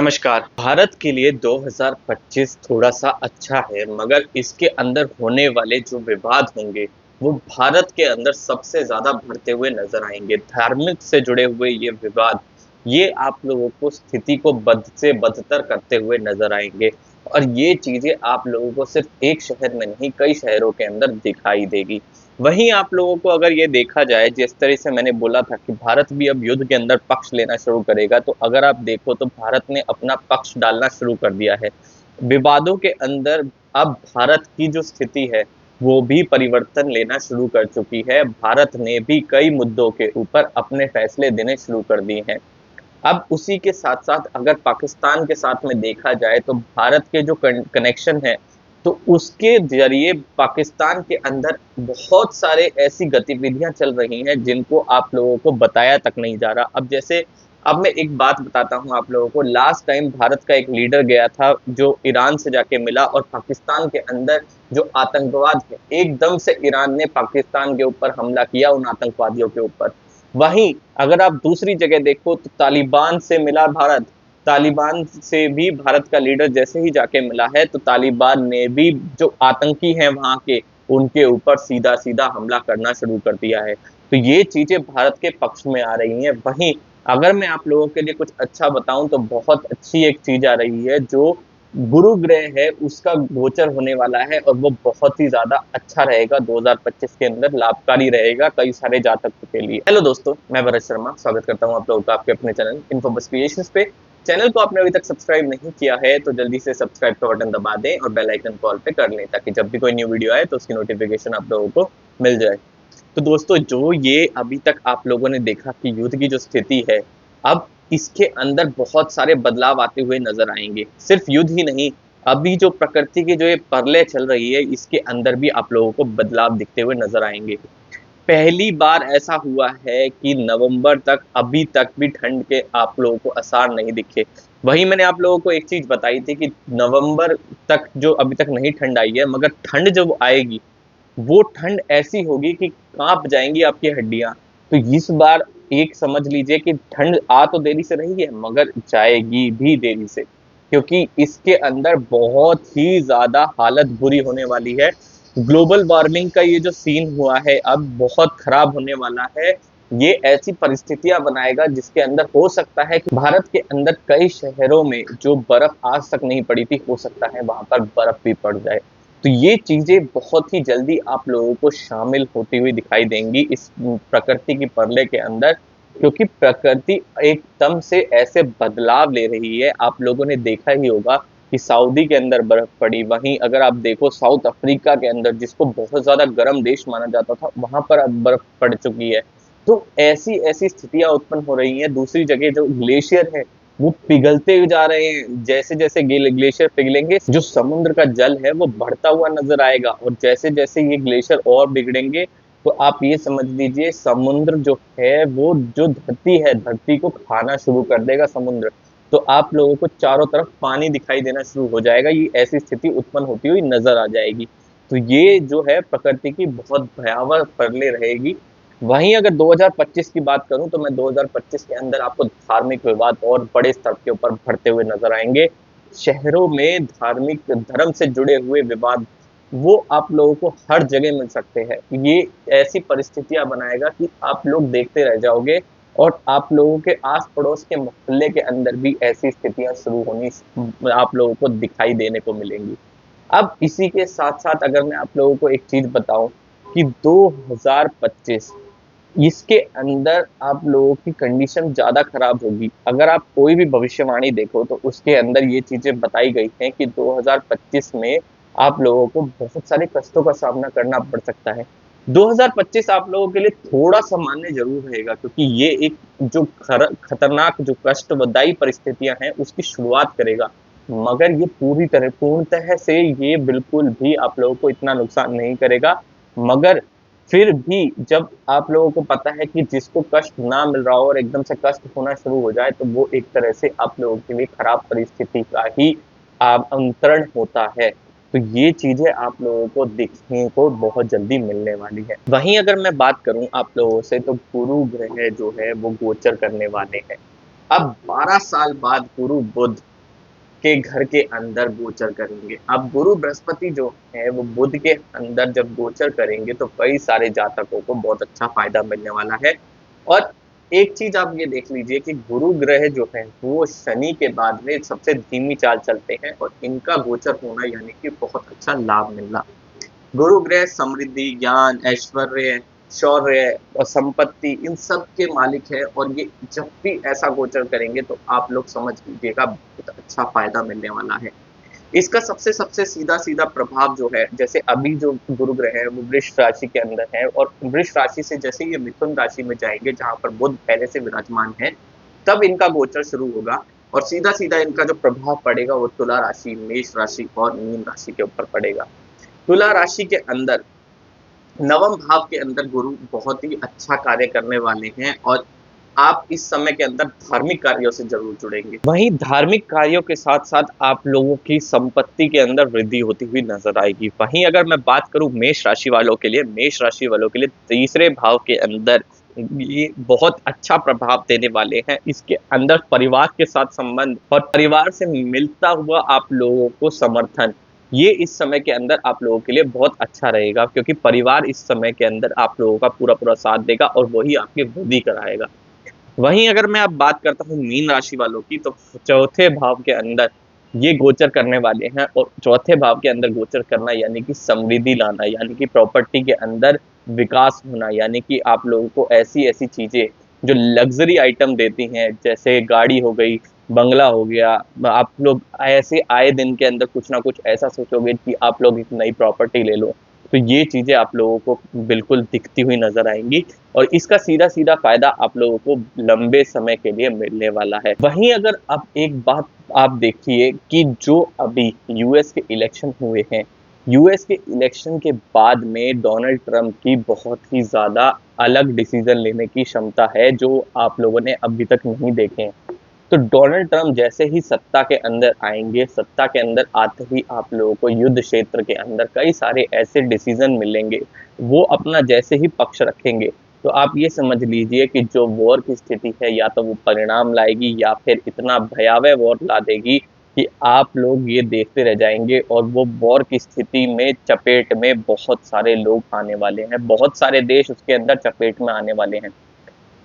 नमस्कार। भारत के लिए 2025 थोड़ा-सा अच्छा है, मगर इसके अंदर होने वाले जो विवाद होंगे, वो भारत के अंदर सबसे ज़्यादा बढ़ते हुए नज़र आएँगे। धार्मिक से जुड़े हुए ये विवाद, ये आप लोगों को स्थिति को बद से बदतर करते हुए नज़र आएँगे और ये चीज़ें आप लोगों को सिर्फ़ एक शहर में नहीं, कई शहरों के अंदर दिखाई देगी। वहीं आप लोगों को अगर ये देखा जाए, जिस तरह से मैंने बोला था कि भारत भी अब युद्ध के अंदर पक्ष लेना शुरू करेगा, तो अगर आप देखो तो भारत ने अपना पक्ष डालना शुरू कर दिया है। विवादों के अंदर अब भारत की जो स्थिति है, वो भी परिवर्तन लेना शुरू कर चुकी है। भारत ने भी कई मुद्दों के ऊपर अपने फैसले देने शुरू कर दिए हैं। अब उसी के साथ-साथ अगर पाकिस्तान के साथ में देखा जाए तो भारत के जो कनेक्शन है, तो उसके ज़रिए पाकिस्तान के अंदर बहुत सारे ऐसी गतिविधियाँ चल रही हैं जिनको आप लोगों को बताया तक नहीं जा रहा। अब मैं एक बात बताता हूँ आप लोगों को, लास्ट टाइम भारत का एक लीडर गया था जो ईरान से जाके मिला और पाकिस्तान के अंदर जो आतंकवाद है, एकदम से ईरान ने पाकिस्तान के ऊपर हमला किया उन आतंकवादियों के ऊपर। वहीं अगर आप दूसरी जगह देखो तो तालिबान से मिला भारत, तालिबान से भी भारत का लीडर जैसे ही जाके मिला है तो तालिबान ने भी जो आतंकी हैं वहाँ के, उनके ऊपर सीधा-सीधा हमला करना शुरू कर दिया है। तो ये चीज़ें भारत के पक्ष में आ रही हैं। वहीं अगर मैं आप लोगों के लिए कुछ अच्छा बताऊँ तो बहुत अच्छी एक चीज़ आ रही है जो गुरु ग्रह है उसका गोचर होने वाला है और वो बहुत ही ज़्यादा अच्छा रहेगा 2025 के अंदर लाभकारी रहेगा कई सारे जातकों के लिए। हेलो दोस्तों, मैं भरत शर्मा स्वागत करता हूँ आप लोगों का आपके अपने चैनल इन्फोबस क्रिएशंस पे। चैनल को आपने अभी तक सब्सक्राइब नहीं किया है तो जल्दी से सब्सक्राइब का बटन दबा दें और बेल आइकन को ऑल पे कर लें ताकि जब भी कोई न्यू वीडियो आए तो उसकी नोटिफिकेशन आप लोगों को मिल जाए। तो दोस्तों जो ये अभी तक आप लोगों ने देखा कि युद्ध की जो स्थिति है, अब इसके अंदर बहुत सारे बदलाव आते हुए नज़र आएँगे। सिर्फ़ युद्ध ही नहीं, अभी जो प्रकृति की जो ये परलय चल रही है, इसके अंदर भी आप लोगों को बदलाव दिखते हुए नज़र आएँगे। पहली बार ऐसा हुआ है कि नवंबर तक अभी तक भी ठंड के आप लोगों को आसार नहीं दिखे। वहीं मैंने आप लोगों को एक चीज़ बताई थी कि नवंबर तक जो अभी तक नहीं ठंड आई है, मगर ठंड जब आएगी वो ठंड ऐसी होगी कि काँप जाएँगी आपकी हड्डियाँ। तो इस बार एक समझ लीजिए कि ठंड आ तो देरी से रही है मगर जाएगी भी देरी से। क्योंकि इसके अंदर बहुत ही ज़्यादा हालत बुरी होने वाली है। ग्लोबल वार्मिंग का ये जो सीन हुआ है अब बहुत खराब होने वाला है। ये ऐसी परिस्थितियाँ बनाएगा जिसके अंदर हो सकता है कि भारत के अंदर कई शहरों में जो बर्फ़ आज तक नहीं पड़ी थी, हो सकता है वहाँ पर बर्फ़ भी पड़ जाए। तो ये चीज़ें बहुत ही जल्दी आप लोगों को शामिल होती हुई दिखाई देंगी इस प्रकृति की परले के अंदर, क्योंकि प्रकृति एकदम से ऐसे बदलाव ले रही है। आप लोगों ने देखा ही होगा कि सऊदी के अंदर बर्फ़ पड़ी, वहीं अगर आप देखो साउथ अफ्रीका के अंदर जिसको बहुत ज़्यादा गर्म देश माना जाता था, वहाँ पर अब बर्फ़ पड़ चुकी है। तो ऐसी-ऐसी स्थितियाँ उत्पन्न हो रही हैं। दूसरी जगह जो ग्लेशियर है वो पिघलते जा रहे हैं। जैसे-जैसे ग्लेशियर पिघलेंगे, जो समुद्र का जल है वो बढ़ता हुआ नज़र आएगा और जैसे-जैसे ये ग्लेशियर और बिगड़ेंगे, तो आप ये समझ लीजिए समुद्र जो है वो जो धरती है, धरती को खाना शुरू कर देगा समुद्र। तो आप लोगों को चारों तरफ पानी दिखाई देना शुरू हो जाएगा। ये ऐसी स्थिति उत्पन्न होती हुई नज़र आ जाएगी। तो ये जो है प्रकृति की बहुत भयावह परले रहेगी। वहीं अगर 2025 की बात करूँ तो मैं 2025 के अंदर आपको धार्मिक विवाद और बड़े स्तर के ऊपर बढ़ते हुए नज़र आएँगे। शहरों में धार्मिक धर्म से जुड़े हुए विवाद, वो आप लोगों को हर जगह मिल सकते हैं। ये ऐसी परिस्थितियाँ बनाएगा कि आप लोग देखते रह जाओगे और आप लोगों के आस-पड़ोस के मोहल्ले के अंदर भी ऐसी स्थितियाँ शुरू होनी आप लोगों को दिखाई देने को मिलेंगी। अब इसी के साथ-साथ अगर मैं आप लोगों को एक चीज़ बताऊँ कि 2025 इसके अंदर आप लोगों की कंडीशन ज़्यादा खराब होगी। अगर आप कोई भी भविष्यवाणी देखो तो उसके अंदर ये चीज़ें बताई गई हैं कि 2025 में आप लोगों को बहुत सारे कष्टों का सामना करना पड़ सकता है। 2025 आप लोगों के लिए थोड़ा सामान्य ज़रूर रहेगा क्योंकि ये एक जो खतरनाक जो कष्टदायी परिस्थितियाँ हैं उसकी शुरुआत करेगा। मगर ये पूर्णतः से ये बिल्कुल भी आप लोगों को इतना नुकसान नहीं करेगा। मगर फिर भी जब आप लोगों को पता है कि जिसको कष्ट ना मिल रहा हो और एकदम से कष्ट होना शुरू हो जाए, तो वो एक तरह से आप लोगों के लिए खराब परिस्थिति का ही अंतरण होता है। तो ये चीज़ें आप लोगों को दिखने को बहुत जल्दी मिलने वाली है। वहीं अगर मैं बात करूँ आप लोगों से तो गुरु ग्रह जो है वो गोचर करने वाले हैं। अब 12 साल बाद गुरु बुध के घर के अंदर गोचर करेंगे। अब गुरु बृहस्पति जो है वो बुध के अंदर जब गोचर करेंगे तो कई सारे जातकों को बहुत अच्छा फायदा मिलने वाला है। और एक चीज आप ये देख लीजिए कि गुरु ग्रह जो है वो शनि के बाद में सबसे धीमी चाल चलते हैं और इनका गोचर होना यानी कि बहुत अच्छा लाभ मिलना। गुरु ग्रह समृद्धि, ज्ञान, ऐश्वर्य, शौर्य और संपत्ति इन सब के मालिक है और ये जब भी ऐसा गोचर करेंगे तो आप लोग समझ लीजिएगा बहुत अच्छा फायदा मिलने वाला है। इसका सबसे सबसे सीधा सीधा प्रभाव जो है, जैसे अभी जो गुरु ग्रह है वो वृष राशि के अंदर है और वृष राशि से जैसे ये मिथुन राशि में जाएंगे जहां पर बुध पहले से विराजमान है, तब इनका गोचर शुरू होगा और सीधा सीधा इनका जो प्रभाव पड़ेगा वो तुला राशि, मेष राशि और मीन राशि के ऊपर पड़ेगा। तुला राशि के अंदर नवम भाव के अंदर गुरु बहुत ही अच्छा कार्य करने वाले हैं और आप इस समय के अंदर धार्मिक कार्यों से जरूर जुड़ेंगे। वहीं धार्मिक कार्यों के साथ साथ आप लोगों की संपत्ति के अंदर वृद्धि होती हुई नजर आएगी। वहीं अगर मैं बात करूं मेष राशि वालों के लिए, मेष राशि वालों के लिए तीसरे भाव के अंदर ये बहुत अच्छा प्रभाव देने वाले हैं। इसके अंदर परिवार के साथ संबंध और परिवार से मिलता हुआ आप लोगों को समर्थन, ये इस समय के अंदर आप लोगों के लिए बहुत अच्छा रहेगा क्योंकि परिवार इस समय के अंदर आप लोगों का पूरा पूरा साथ देगा और वही आपकी वृद्धि कराएगा। वहीं अगर मैं अब बात करता हूँ मीन राशि वालों की, तो चौथे भाव के अंदर ये गोचर करने वाले हैं और चौथे भाव के अंदर गोचर करना यानी कि समृद्धि लाना, यानी कि प्रॉपर्टी के अंदर विकास होना, यानी कि आप लोगों को ऐसी ऐसी चीजें जो लग्जरी आइटम देती हैं, जैसे गाड़ी हो गई, बंगला हो गया, आप लोग ऐसे आए दिन के अंदर कुछ ना कुछ ऐसा सोचोगे कि आप लोग एक नई प्रॉपर्टी ले लो, तो ये चीजें आप लोगों को बिल्कुल दिखती हुई नजर आएंगी और इसका सीधा सीधा फायदा आप लोगों को लंबे समय के लिए मिलने वाला है। वहीं अगर अब एक बात आप देखिए कि जो अभी यूएस के इलेक्शन हुए हैं, यूएस के इलेक्शन के बाद में डोनाल्ड ट्रंप की बहुत ही ज्यादा अलग डिसीजन लेने की क्षमता है जो आप लोगों ने अभी तक नहीं देखे हैं। तो डोनाल्ड ट्रंप जैसे ही सत्ता के अंदर आएंगे, सत्ता के अंदर आते ही आप लोगों को युद्ध क्षेत्र के अंदर कई सारे ऐसे डिसीजन मिलेंगे, वो अपना जैसे ही पक्ष रखेंगे तो आप ये समझ लीजिए कि जो वॉर की स्थिति है या तो वो परिणाम लाएगी या फिर इतना भयावह वॉर ला देगी कि आप लोग ये देखते रह जाएंगे और वो वॉर की स्थिति में चपेट में बहुत सारे लोग आने वाले हैं, बहुत सारे देश उसके अंदर चपेट में आने वाले हैं।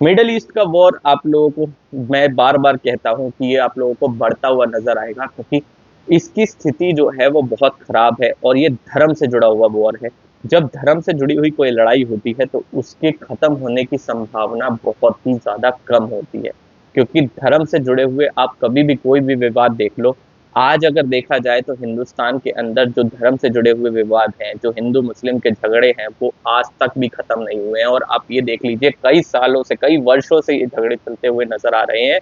मिडल ईस्ट का वॉर आप लोगों को मैं बार बार कहता हूं कि ये आप लोगों को बढ़ता हुआ नजर आएगा क्योंकि इसकी स्थिति जो है वो बहुत खराब है और ये धर्म से जुड़ा हुआ वॉर है। जब धर्म से जुड़ी हुई कोई लड़ाई होती है तो उसके खत्म होने की संभावना बहुत ही ज्यादा कम होती है क्योंकि धर्म से जुड़े हुए आप कभी भी कोई भी विवाद देख लो, आज अगर देखा जाए तो हिंदुस्तान के अंदर जो धर्म से जुड़े हुए विवाद हैं, जो हिंदू मुस्लिम के झगड़े हैं, वो आज तक भी खत्म नहीं हुए हैं और आप ये देख लीजिए कई सालों से, कई वर्षों से ये झगड़े चलते हुए नजर आ रहे हैं।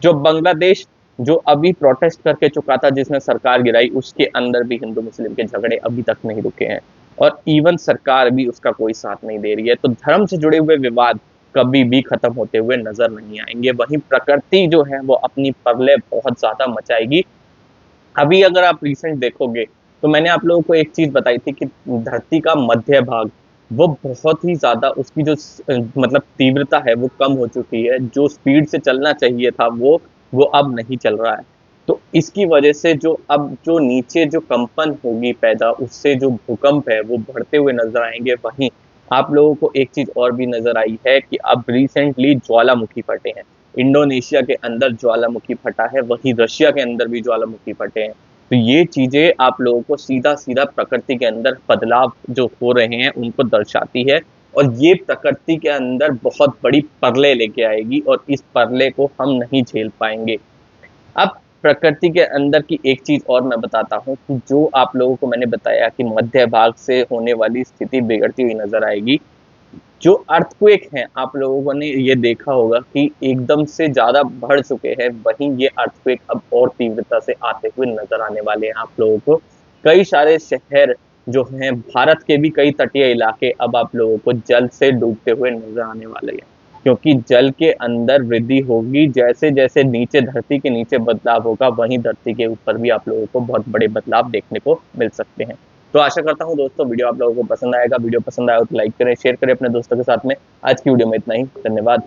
जो बांग्लादेश जो अभी प्रोटेस्ट करके चुका था, जिसने सरकार गिराई, उसके अंदर भी हिंदू मुस्लिम के झगड़े अभी तक नहीं रुके हैं और इवन सरकार भी उसका कोई साथ नहीं दे रही है। तो धर्म से जुड़े हुए विवाद कभी भी खत्म होते हुए नजर नहीं आएंगे। वहीं प्रकृति जो है वो अपनी प्रलय बहुत ज्यादा मचाएगी। अभी अगर आप रिसेंट देखोगे तो मैंने आप लोगों को एक चीज बताई थी कि धरती का मध्य भाग वो बहुत ही ज्यादा उसकी जो मतलब तीव्रता है वो कम हो चुकी है, जो स्पीड से चलना चाहिए था वो अब नहीं चल रहा है। तो इसकी वजह से जो अब जो नीचे जो कंपन होगी पैदा, उससे जो भूकंप है वो बढ़ते हुए नजर आएंगे। वहीं आप लोगों को एक चीज और भी नजर आई है कि अब रिसेंटली ज्वालामुखी फटे हैं, इंडोनेशिया के अंदर ज्वालामुखी फटा है, वहीं रशिया के अंदर भी ज्वालामुखी फटे हैं। तो ये चीजें आप लोगों को सीधा सीधा प्रकृति के अंदर बदलाव जो हो रहे हैं उनको दर्शाती है और ये प्रकृति के अंदर बहुत बड़ी प्रलय लेके आएगी और इस प्रलय को हम नहीं झेल पाएंगे। अब प्रकृति के अंदर की एक चीज और मैं बताता हूँ कि जो आप लोगों को मैंने बताया कि मध्य भाग से होने वाली स्थिति बिगड़ती हुई नजर आएगी। जो अर्थक्वेक हैं, आप लोगों ने ये देखा होगा कि एकदम से ज्यादा बढ़ चुके हैं, वहीं ये अर्थक्वेक अब और तीव्रता से आते हुए नजर आने वाले हैं आप लोगों को। कई सारे शहर जो हैं, भारत के भी कई तटीय इलाके अब आप लोगों को जल से डूबते हुए नजर आने वाले हैं क्योंकि जल के अंदर वृद्धि होगी। जैसे जैसे नीचे धरती के नीचे बदलाव होगा, वहीं धरती के ऊपर भी आप लोगों को बहुत बड़े बदलाव देखने को मिल सकते हैं। तो आशा करता हूँ दोस्तों वीडियो आप लोगों को पसंद आएगा। वीडियो पसंद आया तो लाइक करें, शेयर करें अपने दोस्तों के साथ में। आज की वीडियो में इतना ही, धन्यवाद।